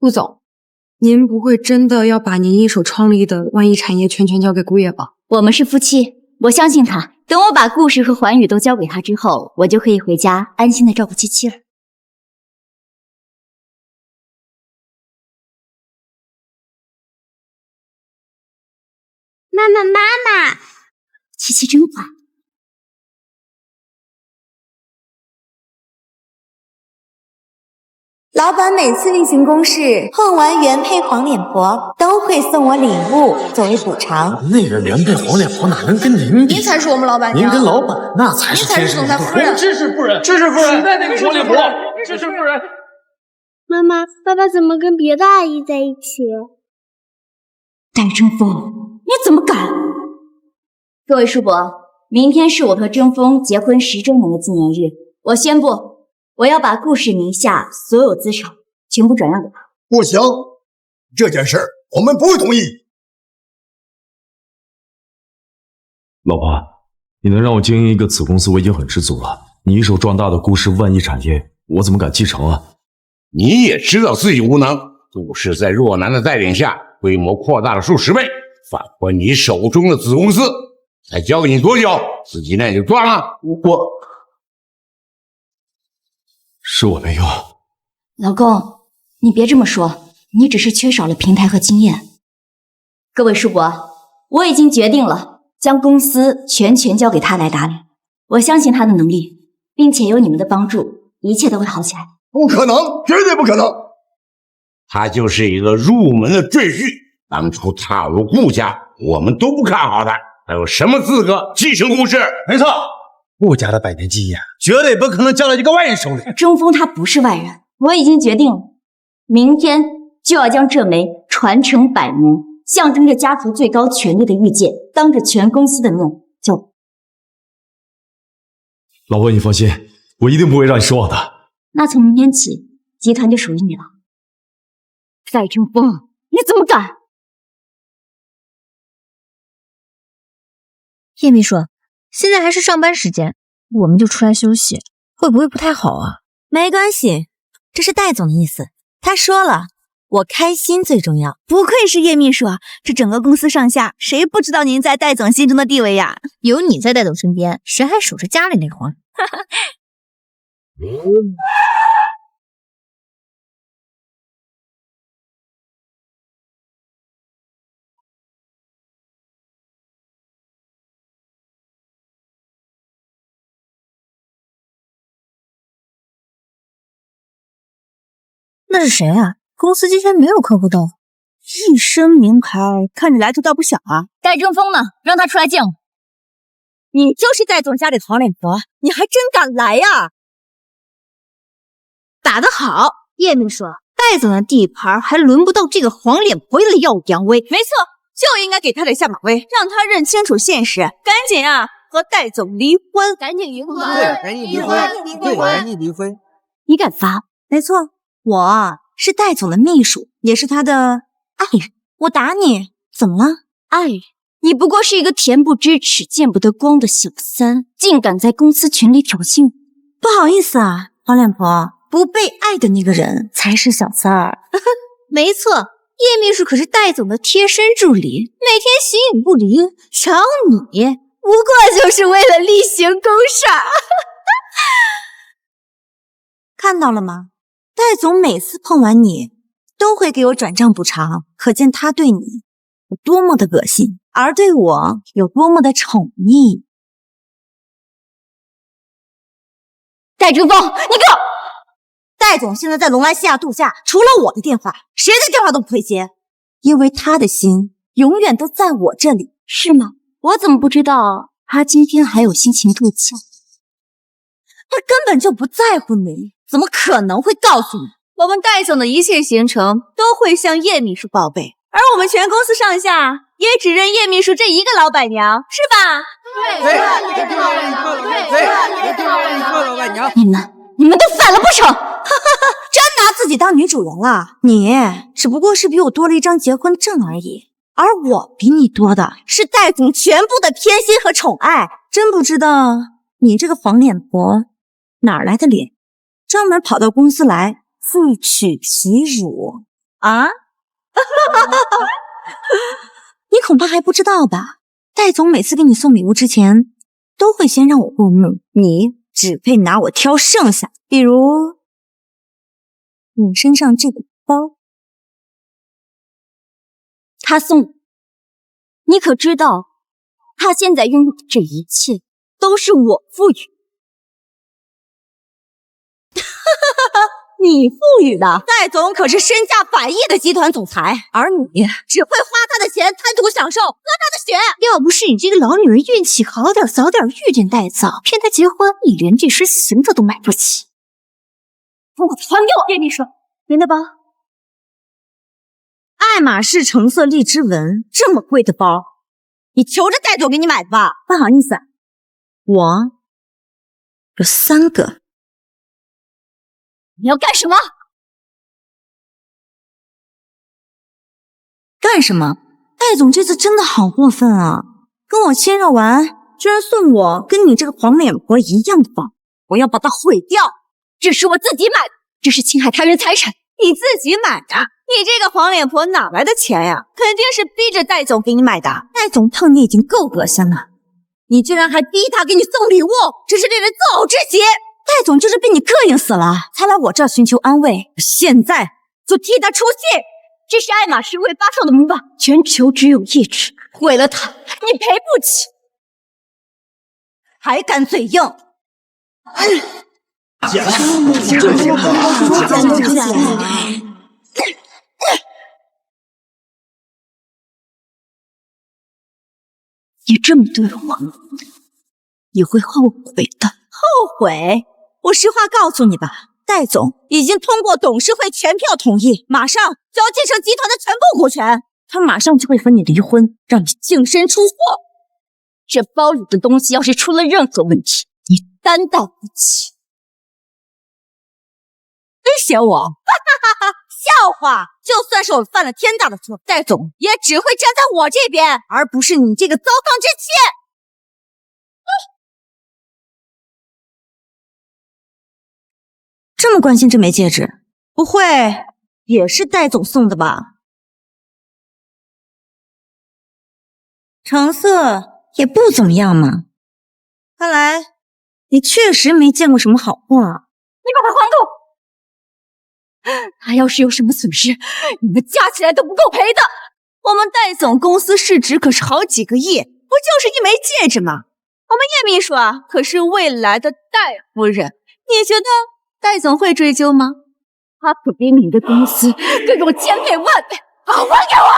顾总，您不会真的要把您一手创立的万亿产业全权交给顾野吧？我们是夫妻，我相信他。等我把故事和环宇都交给他之后，我就可以回家安心的照顾七七了。妈妈，七七真乖。老板每次例行公事碰完原配黄脸婆，都会送我礼物作为补偿。那个原配黄脸婆哪能跟您比？您才是我们老板娘，您跟老板那才是天生一对。总裁夫人，支持夫人，支持夫人，时代那个黄脸婆，支持夫人。妈妈，爸爸怎么跟别的阿姨在一起？戴争锋，你怎么敢？各位叔伯，明天是我和争锋结婚10周年的纪念日，我宣布。我要把顾氏名下所有资产全部转让给他。不行，这件事我们不会同意。老婆，你能让我经营一个子公司，我已经很知足了。你一手壮大的顾氏万亿产业，我怎么敢继承啊？你也知道自己无能，顾氏在若男的带领下，规模扩大了数10倍。反观你手中的子公司，才交给你多久，自己那就赚了。是我没用。老公，你别这么说，你只是缺少了平台和经验。各位叔伯，我已经决定了，将公司全权交给他来打理。我相信他的能力，并且有你们的帮助，一切都会好起来。不可能，绝对不可能！他就是一个入门的赘婿，当初踏入顾家，我们都不看好他，他有什么资格继承顾氏？没错。顾家的百年基业绝对不可能交到一个外人手里。争锋他不是外人，我已经决定了，明天就要将这枚传承100年、象征着家族最高权力的玉剑，当着全公司的面交给。老婆，你放心，我一定不会让你失望的。那从明天起，集团就属于你了。戴争锋，你怎么敢？叶秘书，现在还是上班时间，我们就出来休息，会不会不太好啊？没关系，这是戴总的意思。他说了，我开心最重要。不愧是叶秘书啊，这整个公司上下，谁不知道您在戴总心中的地位呀？有你在戴总身边，谁还守着家里那活？那是谁啊？公司今天没有客户到，一身名牌，看着来头倒不小啊。戴争锋呢？让他出来见我。你就是戴总家里的黄脸婆，你还真敢来呀！打得好，叶秘书，戴总的地盘还轮不到这个黄脸婆的耀武扬威。没错，就应该给他点下马威，让他认清楚现实，赶紧啊和戴总离婚，赶紧离婚，赶紧离婚，赶紧离婚。你敢发？没错，我是戴总的秘书，也是他的爱人。我打你，怎么了？爱人？你不过是一个恬不知耻、见不得光的小三，竟敢在公司群里挑衅！不好意思啊，黄脸婆，不被爱的那个人才是小三儿。没错，叶秘书可是戴总的贴身助理，每天形影不离。瞧你，不过就是为了例行公事。看到了吗？戴总每次碰完你，都会给我转账补偿，可见他对你有多么的恶心，而对我有多么的宠溺。戴争锋，你给我！戴总现在在龙来西亚度假，除了我的电话，谁的电话都不会接，因为他的心永远都在我这里。是吗？我怎么不知道他今天还有心情度假？他根本就不在乎你，怎么可能会告诉你？我们戴总的一切行程都会向叶秘书报备，而我们全公司上下也只认叶秘书这一个老板娘，是吧？对，老板娘，你们都反了不成？真拿自己当女主人了？你只不过是比我多了一张结婚证而已，而我比你多的是戴总全部的偏心和宠爱。真不知道你这个黄脸婆哪来的脸，专门跑到公司来自取其辱。啊？你恐怕还不知道吧？戴总每次给你送礼物之前，都会先让我过目，你只配拿我挑剩下。比如你身上这个包，他送你，可知道他现在拥有的这一切都是我赋予。你赋予的。戴总可是身价100亿的集团总裁，而你只会花他的钱，贪图享受，喝他的血。要不是你这个老女人运气好点，早点遇见戴总，骗他结婚，你连这身行头都买不起。给我还给我！叶秘书，您的包。爱马仕橙色荔枝纹，这么贵的包，你求着戴总给你买的吧？不好意思，我有3个。你要干什么？干什么？戴总这次真的好过分啊！跟我亲热完，居然送我跟你这个黄脸婆一样的包，我要把它毁掉！这是我自己买的，这是侵害他人财产。你自己买的？你这个黄脸婆哪来的钱呀？肯定是逼着戴总给你买的。戴总碰你已经够恶心了，你居然还逼他给你送礼物，真是令人作呕之极！戴总就是被你膈应死了，才来我这儿寻求安慰，现在就替他出气。这是爱马仕为巴特的名榜，全球只有1只，毁了它，你赔不起。还敢嘴硬！你这么对我，你会后悔的。后悔？我实话告诉你吧，戴总已经通过董事会全票同意，马上就要继承集团的全部股权，他马上就会和你离婚，让你净身出户。这包里的东西要是出了任何问题，你担当不起。威胁我？笑话！就算是我犯了天大的错，戴总也只会站在我这边，而不是你这个糟糠之妻。这么关心这枚戒指，不会也是戴总送的吧？成色也不怎么样嘛。看来你确实没见过什么好货啊！你把它还给我！他要是有什么损失，你们加起来都不够赔的。我们戴总公司市值可是好几个亿，不就是一枚戒指吗？我们叶秘书啊，可是未来的戴夫人，你觉得戴总会追究吗？他可比你的公司更有千倍万倍，还给我！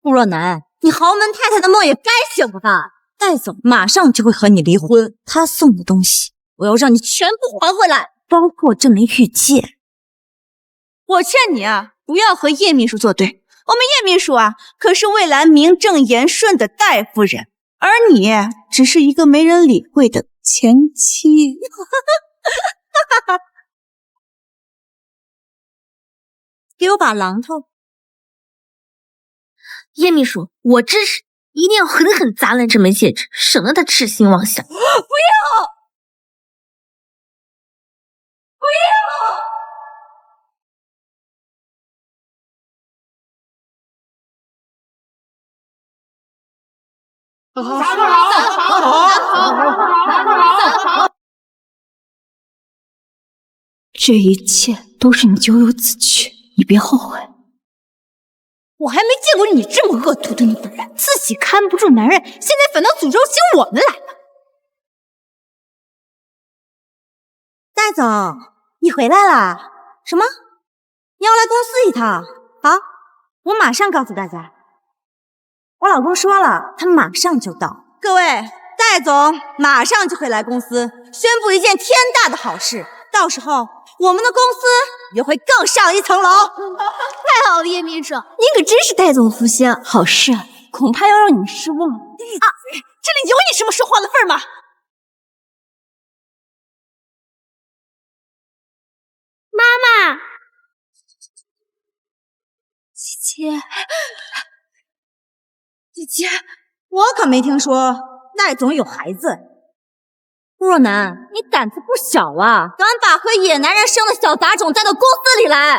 顾若楠，你豪门太太的梦也该醒了吧？戴总马上就会和你离婚，他送的东西我要让你全部还回来，包括这枚玉戒。我劝你啊，不要和叶秘书作对。我们叶秘书啊，可是未来名正言顺的戴夫人，而你只是一个没人理会的前妻。给我把榔头。叶秘书，我支持，一定要狠狠砸烂这枚戒指，省得他痴心妄想。不要！不要！这一切都是你咎由自取，你别后悔。我还没见过你这么恶毒的女人，自己看不住男人，现在反倒诅咒起我们来了。戴总，你回来啦？什么？你要来公司一趟？好，我马上告诉大家。我老公说了，他马上就到。各位，戴总马上就会来公司，宣布一件天大的好事。到时候我们的公司也会更上一层楼。太好了，叶秘书，你可真是戴总福星，好事恐怕要让你们失望啊！这里有你什么说话的份吗？妈妈，姐姐，我可没听说戴总有孩子。顾若楠，你胆子不小啊，敢把和野男人生的小杂种带到公司里来！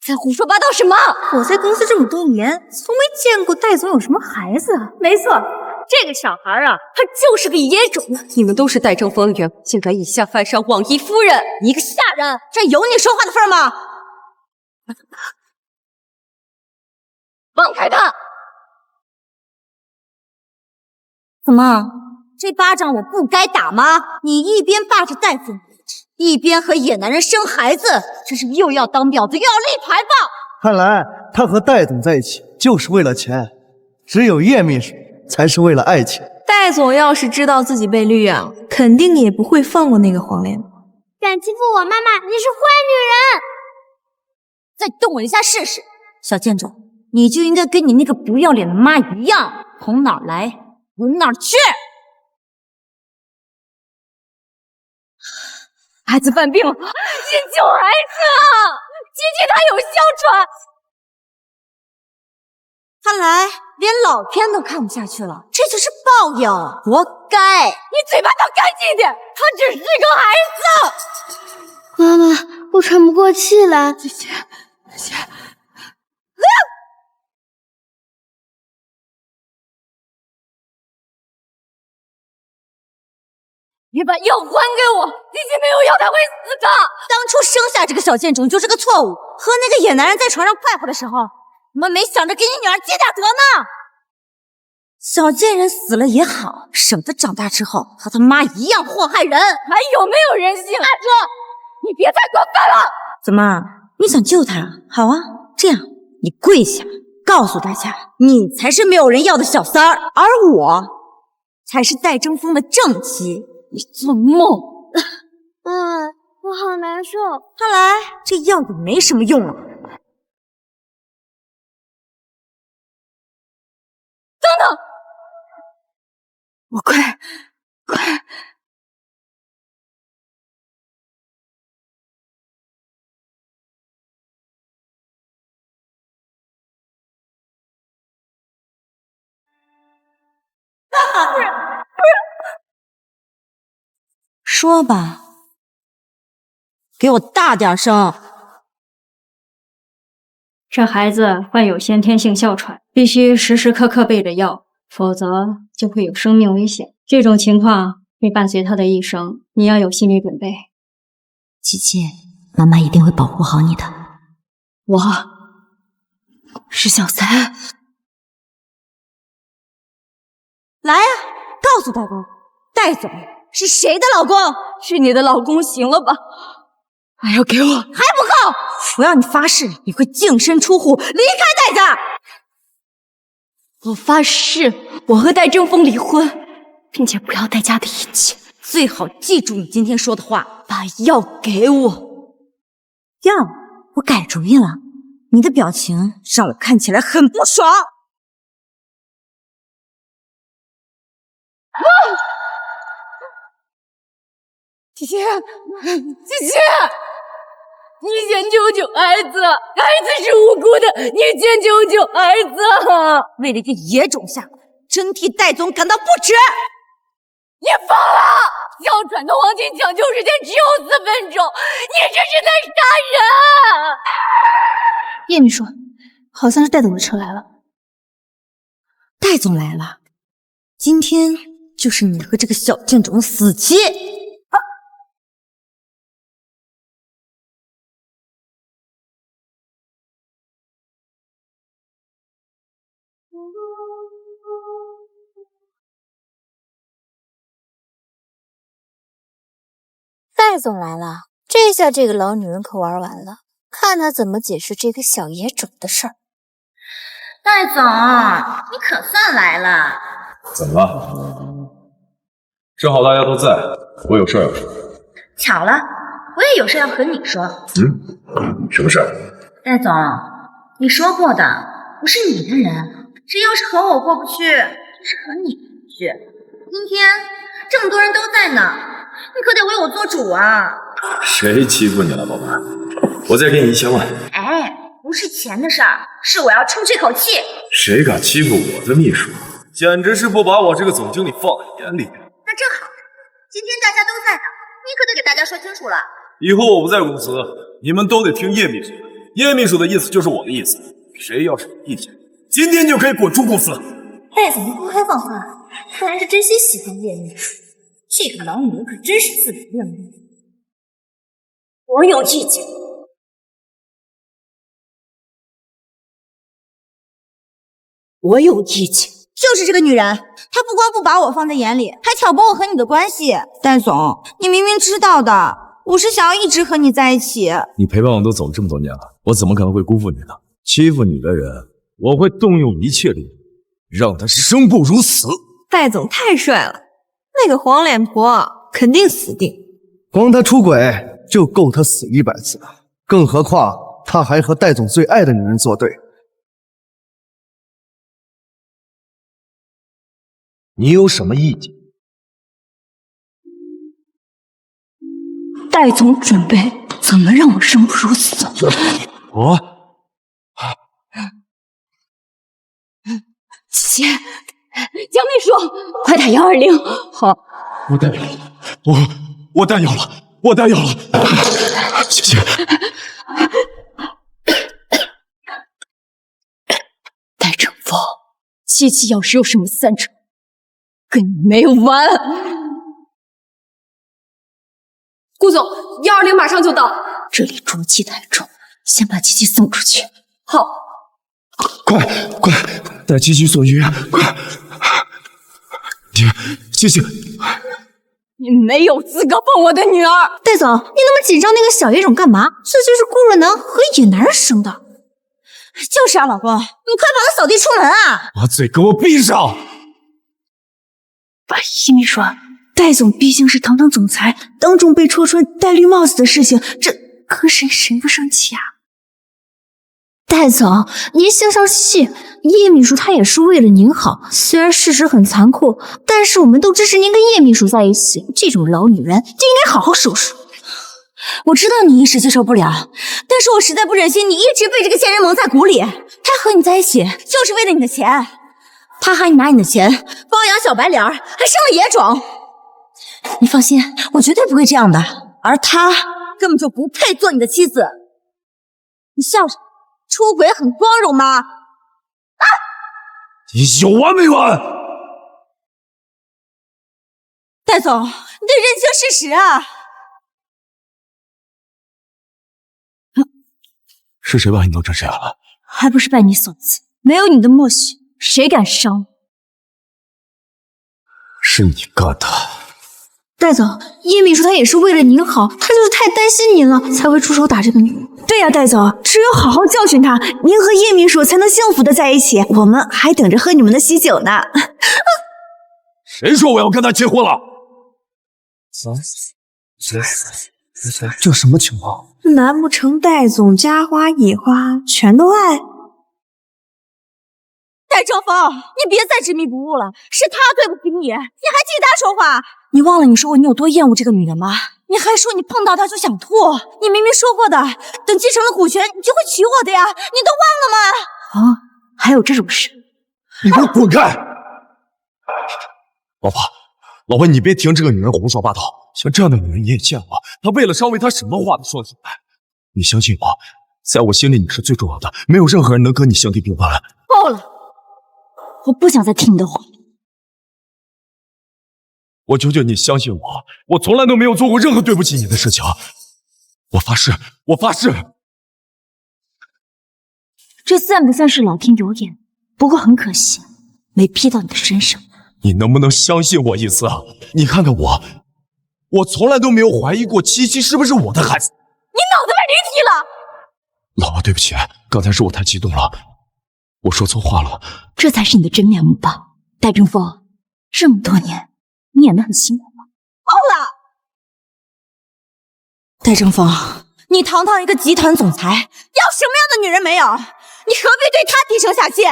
在胡说八道什么？我在公司这么多年，从没见过戴总有什么孩子。没错，这个小孩啊，他就是个野种。你们都是戴正风的人，竟敢以下犯上网易夫人！你个下人，这有你说话的份吗？放开他！怎么，这巴掌我不该打吗？你一边霸着戴总，一边和野男人生孩子，这是又要当婊子又要立牌坊。看来他和戴总在一起就是为了钱，只有叶秘书才是为了爱情。戴总要是知道自己被绿啊，肯定也不会放过那个黄脸。敢欺负我妈妈，你是坏女人！再动我一下试试。小贱种，你就应该跟你那个不要脸的妈一样，从哪儿来往哪儿去。孩子犯病了，先救孩子啊！姐姐她有哮喘。看来连老天都看不下去了，这就是报应，活该！你嘴巴张干净一点，他只是个孩子。妈妈，我喘不过气来。姐姐，姐姐。你把药还给我！姐姐没有药，她会死的。当初生下这个小贱种就是个错误，和那个野男人在床上快活的时候，我们没想着给你女儿积点德呢。小贱人死了也好，省得长大之后和他妈一样祸害人。还有没有人性？大哥，你别再过分了！怎么，你想救他？好啊，这样你跪下，告诉大家，你才是没有人要的小三儿，而我才是戴争锋的正妻。你做梦！我好难受。看来这药也没什么用了。等等，我快！说吧，给我大点声。这孩子患有先天性哮喘，必须时时刻刻备着药，否则就会有生命危险。这种情况会伴随他的一生，你要有心理准备。琪琪，妈妈一定会保护好你的。我是小三。来呀，告诉大公，戴总是谁的老公？是你的老公，行了吧？还要给我？还不够！我要你发誓，你会净身出户，离开戴家。我发誓，我和戴争锋离婚，并且不要戴家的一切。最好记住你今天说的话，把药给我。药，我改主意了。你的表情让我看起来很不爽。姐姐，你先救救孩子，孩子是无辜的，你先救救孩子。为了一个野种下跪，真替戴总感到不值。你疯了！哮喘的黄金抢救时间只有4分钟，你这是在杀人！叶秘书，好像是戴总的车来了。戴总来了，今天就是你和这个小贱种的死期。戴总来了，这下这个老女人可玩完了，看她怎么解释这个小野种的事儿。戴总，你可算来了。怎么了？正好大家都在，我有事要说。巧了，我也有事要和你说。什么事？戴总，你说过的，我是你的人，这要是和我过不去，就是和你过不去。今天这么多人都在呢，你可得为我做主啊！谁欺负你了，宝贝儿？我再给你1000万。哎，不是钱的事儿，是我要出这口气。谁敢欺负我的秘书，简直是不把我这个总经理放在眼里。那正好，今天大家都在呢，你可得给大家说清楚了。以后我不在公司，你们都得听叶秘书的。叶秘书的意思就是我的意思，谁要是有意见，今天就可以滚出公司。戴总公开放话，看来是真心喜欢叶秘书。这个老女人可真是自不量力。我有意见。我有意见，就是这个女人，她不光不把我放在眼里，还挑拨我和你的关系。戴总，你明明知道的，我是想要一直和你在一起。你陪伴我都走这么多年了，我怎么可能会辜负你呢？欺负你的人，我会动用一切力量，让他生不如死。戴总太帅了，那个黄脸婆肯定死定。光他出轨就够他死100次，更何况他还和戴总最爱的女人作对。你有什么意见？戴总准备怎么让我生不如死？我姐，江秘书，快打120。好，我带药了，我带药了，我带药了，谢谢。戴正风，7期要是有什么散场，跟你没完！顾总，120马上就到。这里浊气太重，先把七七送出去。好，快，带七七送医院，快！七七，你没有资格碰我的女儿！戴总，你那么紧张那个小野种干嘛？这就是顾若楠和野男人生的。就是啊，老公，你快把他扫地出门啊！把嘴给我闭上！叶秘书，戴总毕竟是堂堂总裁，当众被戳穿戴绿帽子的事情，这可谁不生气啊？戴总，您消消气，叶秘书她也是为了您好，虽然事实很残酷，但是我们都支持您跟叶秘书在一起。这种老女人就应该好好收拾。我知道你一时接受不了，但是我实在不忍心你一直被这个贱人蒙在鼓里。他和你在一起就是为了你的钱，他还拿你的钱包养小白脸，还生了野种。你放心，我绝对不会这样的。而他根本就不配做你的妻子。你笑什么？出轨很光荣吗？啊！你有完没完？戴总，你得认清事实啊！是谁把你弄成这样了？还不是拜你所赐，没有你的默许，谁敢伤我？是你干的。戴总，叶秘书她也是为了您好，她就是太担心您了，才会出手打这个女人。对呀，戴总，只有好好教训她，您和叶秘书才能幸福的在一起。我们还等着喝你们的喜酒呢。谁说我要跟他结婚了？这什么情况？难不成戴总家花野花全都爱？戴正风，你别再执迷不悟了，是他对不起你，你还替他说话。你忘了你说过你有多厌恶这个女人吗？你还说你碰到她就想吐，你明明说过的，等继承了股权你就会娶我的呀，你都忘了吗？啊，还有这种事？你给我滚开！老婆，你别听这个女人胡说八道。像这样的女人你也见过，她为了上位，她什么话都说得出来。你相信我，在我心里你是最重要的，没有任何人能和你相提并论。够了，我不想再听你的话。我求求你相信我，我从来都没有做过任何对不起你的事情。我发誓，我发誓。这算不算是老天有眼？不过很可惜，没批到你的身上。你能不能相信我一次啊？你看看我从来都没有怀疑过七七是不是我的孩子。你脑子被驴踢了！老婆，对不起，刚才是我太激动了，我说错话了。这才是你的真面目吧，戴正风。这么多年，你演得很辛苦吗？够了！戴正风，你堂堂一个集团总裁，要什么样的女人没有？你何必对她低声下气？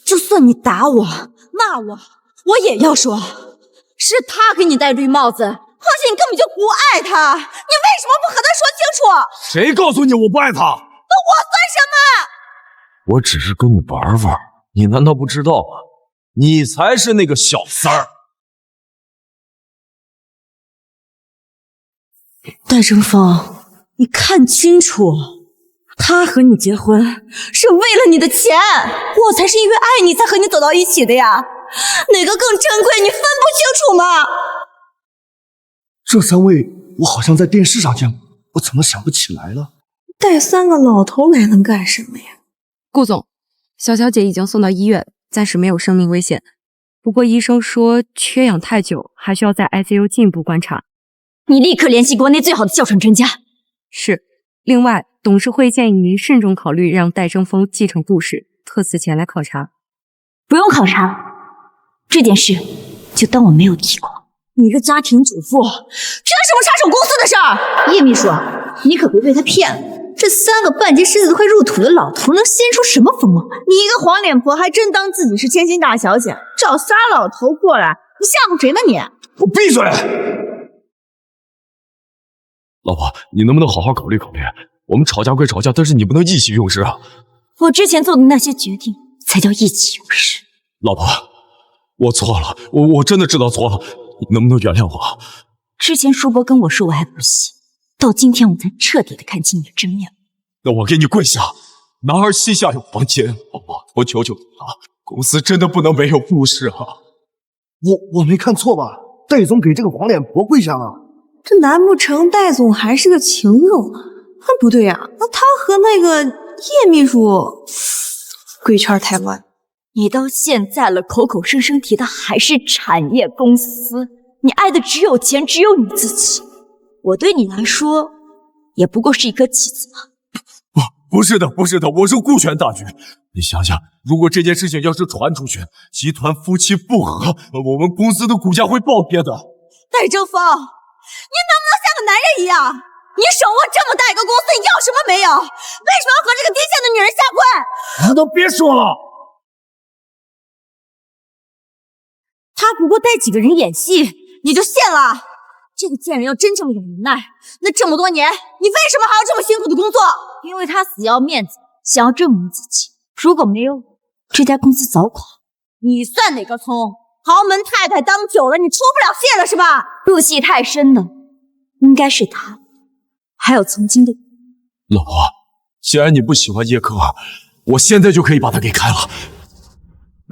就算你打我、骂我，我也要说，是他给你戴绿帽子，而且你根本就不爱他，你为什么不和他说清楚？谁告诉你我不爱他？那我算什么？我只是跟你玩玩，你难道不知道吗？你才是那个小三儿。戴正风，你看清楚，他和你结婚是为了你的钱，我才是因为爱你才和你走到一起的呀，哪个更珍贵，你分不清楚吗？这三位我好像在电视上见过，我怎么想不起来了？带3个老头来能干什么呀？顾总，小小姐已经送到医院，暂时没有生命危险。不过医生说缺氧太久，还需要在 ICU 进一步观察。你立刻联系国内最好的哮喘专家。是。另外，董事会建议您慎重考虑让戴争锋继承顾氏，特此前来考察。不用考察，这件事就当我没有提过。你个家庭主妇，凭什么插手公司的事儿？叶秘书，你可别被他骗了。这3个半截身子都快入土的老头能掀出什么风浪？你一个黄脸婆还真当自己是千金大小姐，找仨老头过来，你吓唬谁呢你？我闭嘴！老婆，你能不能好好考虑考虑？我们吵架归吵架，但是你不能意气用事啊！我之前做的那些决定才叫意气用事。老婆，我错了，我真的知道错了，你能不能原谅我？之前叔伯跟我说我还不信，到今天我才彻底的看清你的真面目。那我给你跪下，男儿膝下有黄金，老婆，我求求你了，公司真的不能没有顾氏啊！我没看错吧？戴总给这个黄脸婆跪下了。这难不成戴总还是个情友啊？不对呀，那他和那个叶秘书贵圈太乱。你到现在了，口口声声提的还是产业公司，你爱的只有钱，只有你自己。我对你来说，也不过是一颗棋子嘛。不是的，不是的，我是顾全大局。你想想，如果这件事情要是传出去，集团夫妻不和，我们公司的股价会暴跌的。戴争锋，你能不能像个男人一样？你手握这么大一个公司，你要什么没有？为什么要和这个低贱的女人下跪？你都别说了，他不过带几个人演戏，你就信了？这个贱人要真这么有能耐，那这么多年，你为什么还要这么辛苦的工作？因为他死要面子，想要证明自己。如果没有，这家公司早垮。你算哪个葱？豪门太太当久了，你出不了戏了是吧？入戏太深的，应该是他，还有曾经的老婆，既然你不喜欢叶克尔，我现在就可以把他给开了。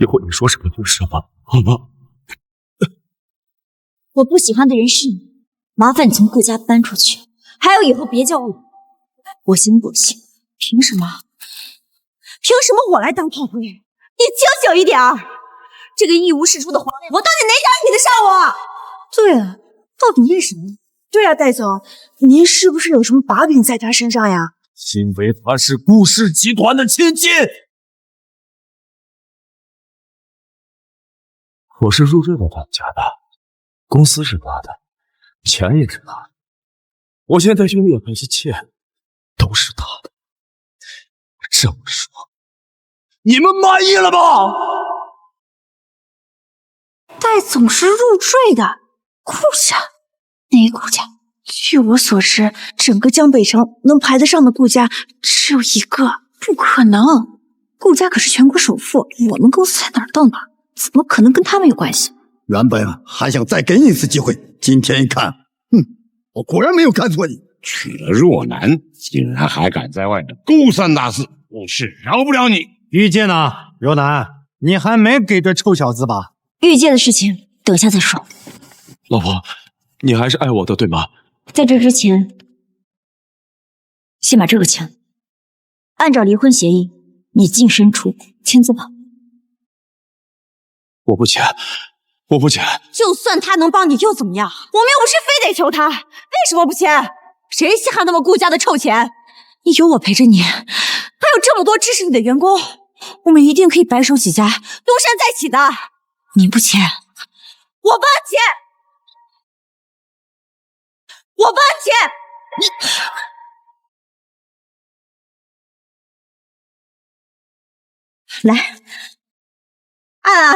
以后你说什么就是什么，好吗？我不喜欢的人是你，麻烦你从顾家搬出去。还有以后别叫我辛薄心。凭什么？凭什么我来当炮灰？你清醒一点儿！这个一无是处的黄脸，我到底哪点比得上我？对啊，到底为什么？对啊，戴总，您是不是有什么把柄在他身上呀？因为他是顾氏集团的亲戚。我是入赘到他们家的，公司是他的，钱也是他的，我现在兄弟那些钱都是他的。这么说，你们满意了吧？戴总是入赘的，顾家？哪顾家？据我所知，整个江北城能排得上的顾家只有一个，不可能。顾家可是全国首富，我们公司在哪儿到哪儿，怎么可能跟他们有关系？原本还想再给你一次机会，今天一看，我果然没有看错你。娶了若男，竟然还敢在外面勾三搭四，我是饶不了你。玉界呢？若男，你还没给这臭小子吧？玉界的事情等下再说。老婆，你还是爱我的，对吗？在这之前，先把这个签了。按照离婚协议，你净身出户，签字吧。我不签，我不签。就算他能帮你又怎么样？我们又不是非得求他，为什么不签？谁稀罕他们顾家的臭钱？有我陪着你，还有这么多支持你的员工，我们一定可以白手起家，东山再起的。你不签，我帮签，我帮签。来，按啊！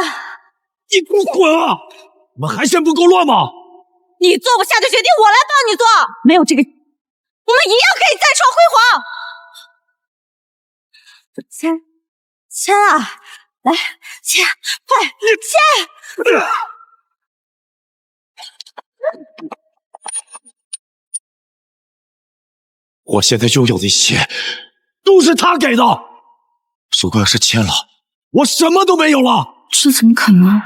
你给我滚啊！我们还嫌不够乱吗？你做不下的决定，我来帮你做。没有这个，我们一样可以再创辉煌。签，签啊！来，签，快，签！我现在拥有的一切都是他给的。如果要是签了，我什么都没有了。这怎么可能？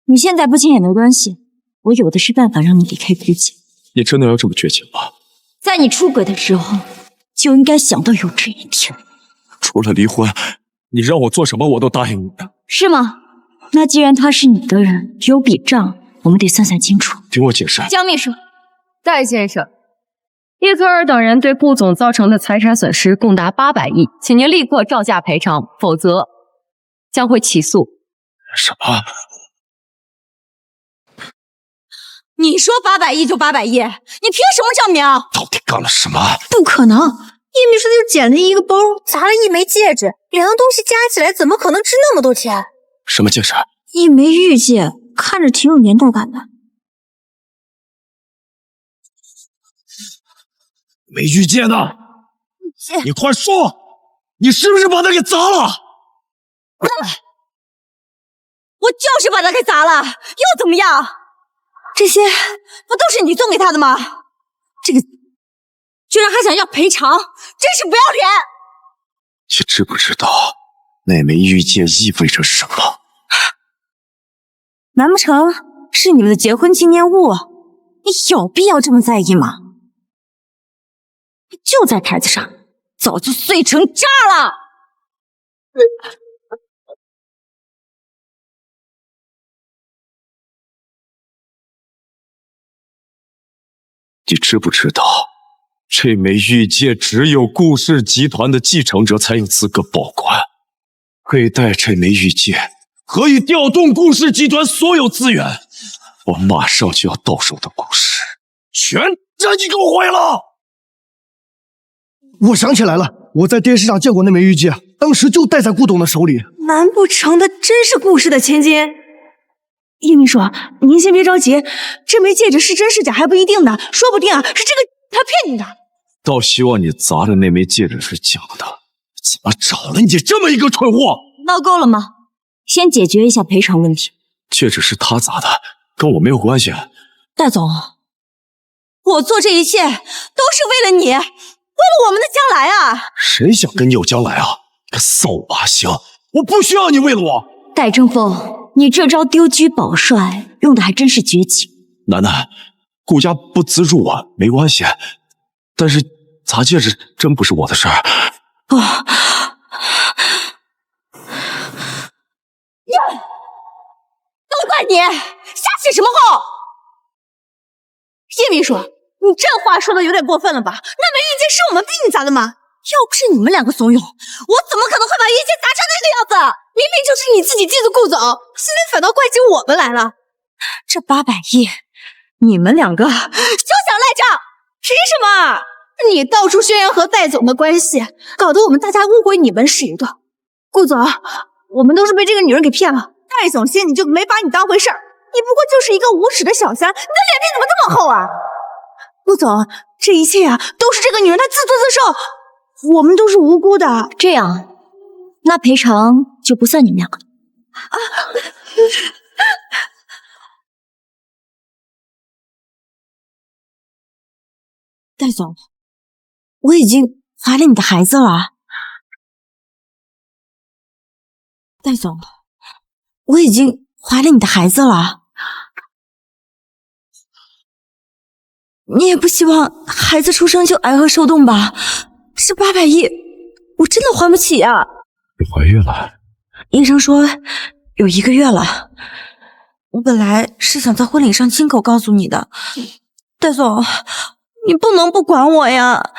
你现在不签也没关系，我有的是办法让你离开顾家。你真的要这么绝情吗？在你出轨的时候，就应该想到有这一天。除了离婚，你让我做什么我都答应你的。是吗？那既然他是你的人，有笔账我们得算算清楚。听我解释。江秘书，戴先生，叶科尔等人对顾总造成的财产损失共达800亿，请您立刻照价赔偿，否则将会起诉。什么？你说800亿就800亿，你凭什么证明？到底干了什么？不可能，叶秘书就捡了一个包，砸了一枚戒指，两样东西加起来怎么可能值那么多钱？什么戒指？一枚玉戒，看着挺有年头感的。没玉戒呢？你快说，你是不是把它给砸了？我就是把它给砸了，又怎么样？这些不都是你送给他的吗？这个居然还想要赔偿，真是不要脸！你知不知道那枚玉戒意味着什么？难不成是你们的结婚纪念物？你有必要这么在意吗？就在台子上，早就碎成渣了。你知不知道，这枚玉戒只有顾氏集团的继承者才有资格保管。佩戴这枚玉戒，可以调动顾氏集团所有资源。我马上就要到手的顾氏，全让你给我毁了！我想起来了，我在电视上见过那枚玉戒，当时就戴在顾董的手里。难不成的真是顾氏的千金？叶秘书，您先别着急，这枚戒指是真是假还不一定呢，说不定是这个他骗你的。倒希望你砸的那枚戒指是假的，怎么找了你这么一个蠢货？闹够了吗？先解决一下赔偿问题。戒指是他砸的，跟我没有关系。戴总，我做这一切都是为了你，为了我们的将来啊！谁想跟你有将来啊？个扫把星！我不需要你为了我。戴正风，你这招丢车保帅用的还真是绝情。楠楠，顾家不资助我没关系，但是砸戒指真不是我的事儿。不，都怪你，瞎起什么哄？叶秘书，你这话说的有点过分了吧？那枚玉戒是我们逼你砸的吗？要不是你们两个怂恿，我怎么可能会把玉戒砸成那个样子？明明就是你自己记得顾总，现在反倒怪起我们来了。这800亿，你们两个就想赖账？凭什么？你到处宣扬和戴总的关系，搞得我们大家误会你们是一个。顾总，我们都是被这个女人给骗了。戴总心里就没把你当回事儿，你不过就是一个无耻的小三，你的脸皮怎么这么厚啊？顾总，这一切啊，都是这个女人她自作自受，我们都是无辜的。这样，那赔偿就不算你们两个了。戴总，我已经怀了你的孩子了。戴总，我已经怀了你的孩子了。你也不希望孩子出生就挨饿受冻吧？这800亿，我真的还不起呀！你怀孕了？医生说有1个月了。我本来是想在婚礼上亲口告诉你的，戴总，你不能不管我呀！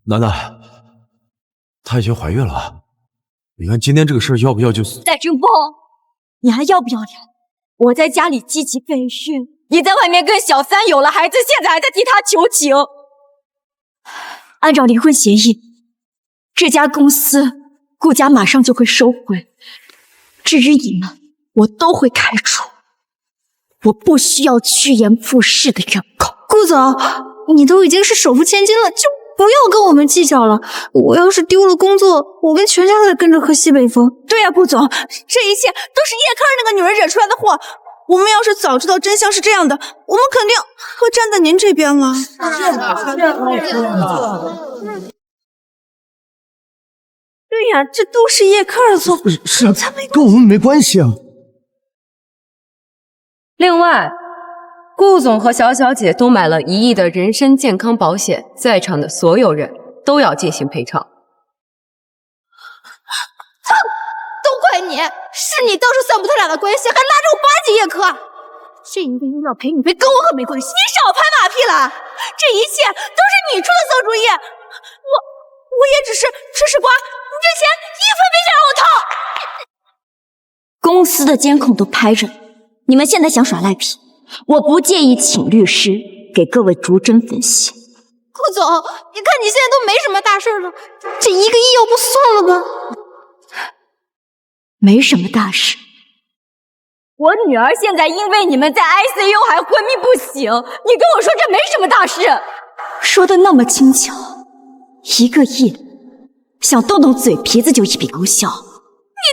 楠楠，她已经怀孕了。你看今天这个事儿要不要就……戴正风，你还要不要脸？我在家里积极备孕，你在外面跟小三有了孩子，现在还在替他求情。按照离婚协议，这家公司顾家马上就会收回。至于你们，我都会开除。我不需要趋炎附势的人口。顾总，你都已经是首富千金了，就不要跟我们计较了。我要是丢了工作，我们全家都得跟着喝西北风。对呀，顾总，这一切都是叶科那个女人惹出来的祸，我们要是早知道真相是这样的，我们肯定会站在您这边了。对呀，这都是叶克尔做，是啊，跟我们没关系啊。另外，顾总和小小姐都买了1亿的人身健康保险，在场的所有人都要进行赔偿。都怪你，是你当初算不透俩的关系，还拉着我巴结叶科。这1个医疗赔你费跟我可没关系。你少拍马屁了，这一切都是你出的馊主意。我也只是吃瓜，你这钱一分没想让我掏。公司的监控都拍着，你们现在想耍赖皮？我不介意请律师给各位逐帧分析。顾总，你看你现在都没什么大事了，这1个亿要不算了吧？没什么大事。我女儿现在因为你们在 ICU 还昏迷不醒，你跟我说这没什么大事？说的那么轻巧，1个亿，想动动嘴皮子就一笔勾销。你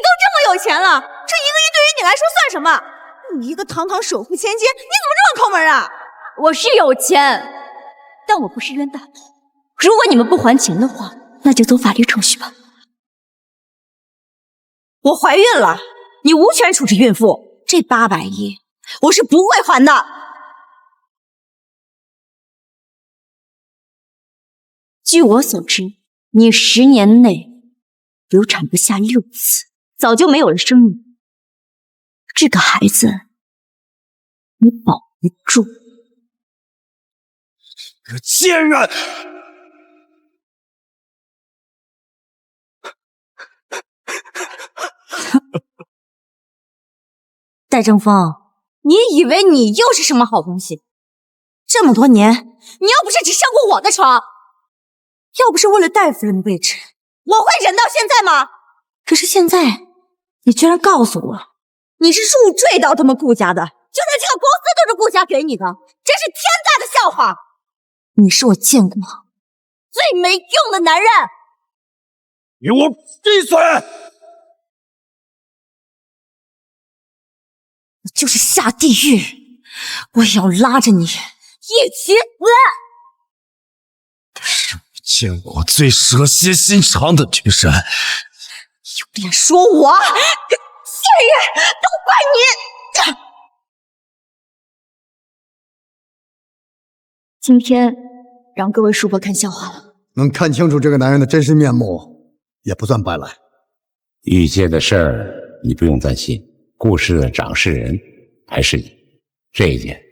都这么有钱了，这1个亿对于你来说算什么？你一个堂堂首富千金，你怎么这么抠门啊？我是有钱，但我不是冤大头。如果你们不还钱的话，那就走法律程序吧。我怀孕了，你无权处置孕妇。这800亿我是不会还的。据我所知，你10年内流产不下6次，早就没有了生命。这个孩子你保不住。这个贱人！戴正风，你以为你又是什么好东西？这么多年，你要不是只上过我的床，要不是为了戴夫人的位置，我会忍到现在吗？可是现在，你居然告诉我，你是入赘到他们顾家的，就连这个公司都是顾家给你的，真是天大的笑话！你是我见过最没用的男人！给我闭嘴！就是下地狱，我也要拉着你一起死！是我见过最蛇蝎心肠的女人。有脸说我？贱人，都怪你！今天让各位叔伯看笑话了。能看清楚这个男人的真实面目，也不算白来。遇见的事儿你不用担心，故事的掌事人还是你，这一点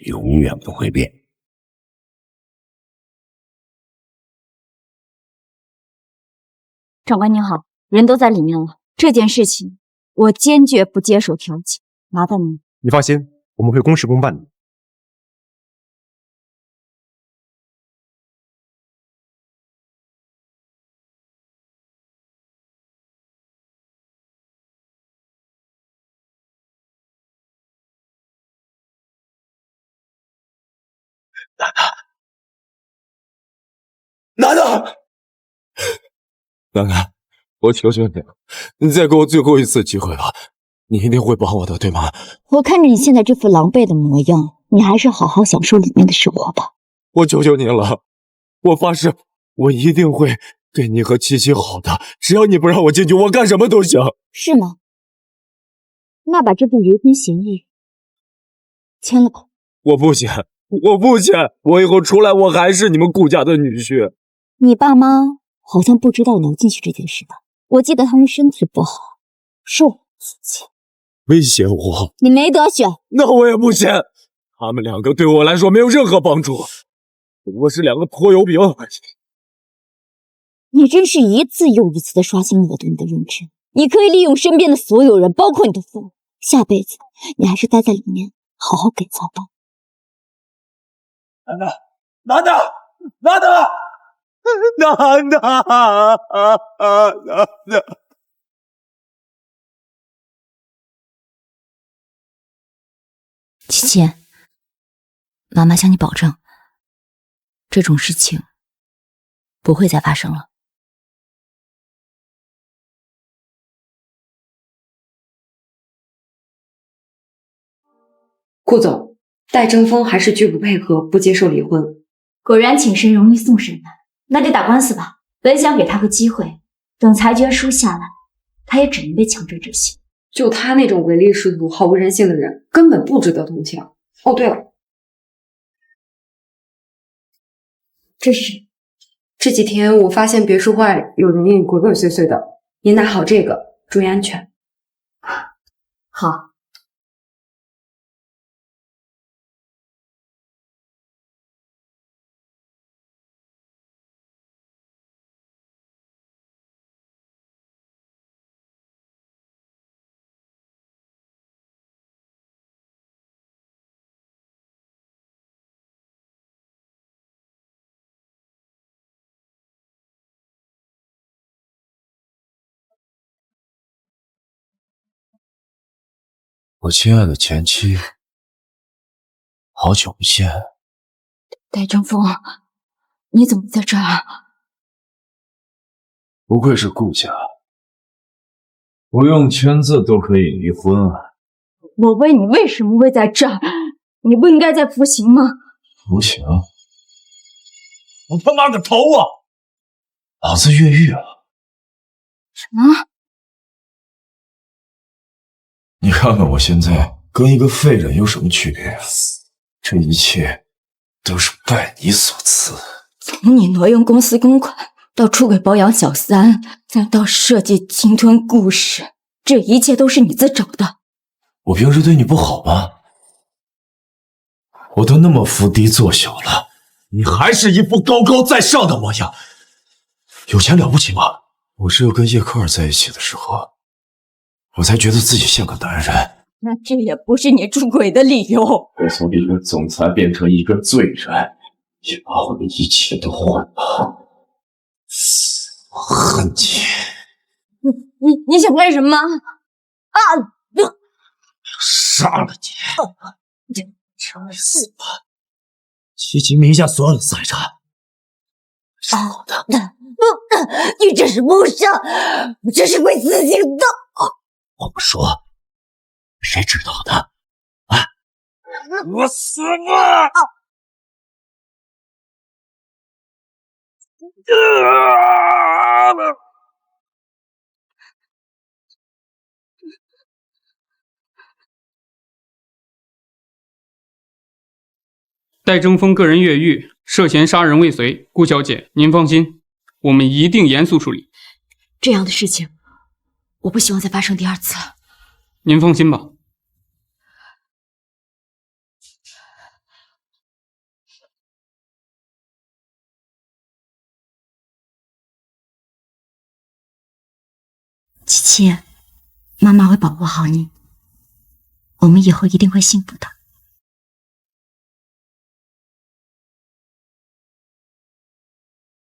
永远不会变。长官您好，人都在里面了，这件事情我坚决不接受调解，麻烦您。你放心，我们会公事公办的。楠楠，楠楠，我求求你了，你再给我最后一次机会吧，你一定会帮我的，对吗？我看着你现在这副狼狈的模样，你还是好好享受里面的生活吧。我求求你了，我发誓，我一定会对你和七七好的，只要你不让我进去，我干什么都行。是吗？那把这份离婚协议签了吧。我不签，我不签，我以后出来我还是你们顾家的女婿。你爸妈好像不知道能进去这件事吧？我记得他们身体不好，是我自己威胁我，你没得选。那我也不签。他们两个对我来说没有任何帮助，不过是两个拖油瓶。你真是一次又一次的刷新了我对你的认知。你可以利用身边的所有人，包括你的父母。下辈子你还是待在里面，好好改造吧。楠楠，楠楠，楠楠，楠楠，楠楠。琪琪，妈妈向你保证，这种事情不会再发生了。顾总，戴争锋还是拒不配合，不接受离婚。果然请神容易送神难，那就打官司吧。本想给他个机会，等裁决书下来，他也只能被强制执行。就他那种唯利是图、毫无人性的人，根本不值得同情。哦，对了，这是这几天我发现别墅外有人影鬼鬼祟祟的，您拿好这个，注意安全。好。我亲爱的前妻，好久不见。戴争锋，你怎么在这儿？不愧是顾家，不用签字都可以离婚啊！我问你为什么会在这儿？你不应该在服刑吗？服刑？我他妈个头啊！老子越狱了！什么？你看看我现在跟一个废人有什么区别？这一切都是拜你所赐。从你挪用公司公款，到出轨包养小三，再到设计侵吞故事，这一切都是你自找的。我平时对你不好吗？我都那么伏低做小了，你还是一副高高在上的模样。有钱了不起吗？我只有跟叶克尔在一起的时候，我才觉得自己像个男人。那这也不是你出轨的理由。我从一个总裁变成一个罪人，也把我的一切都换了。我恨你！你想干什么？啊！杀了你！去死吧！齐秦名下所有的财产是我的。你这是谋杀，这是会死刑的。我不说，谁知道的？啊！我死吧！戴争锋个人越狱，涉嫌杀人未遂。顾小姐，您放心，我们一定严肃处理。这样的事情，我不希望再发生第二次了。您放心吧。琪琪，妈妈会保护好你，我们以后一定会幸福的。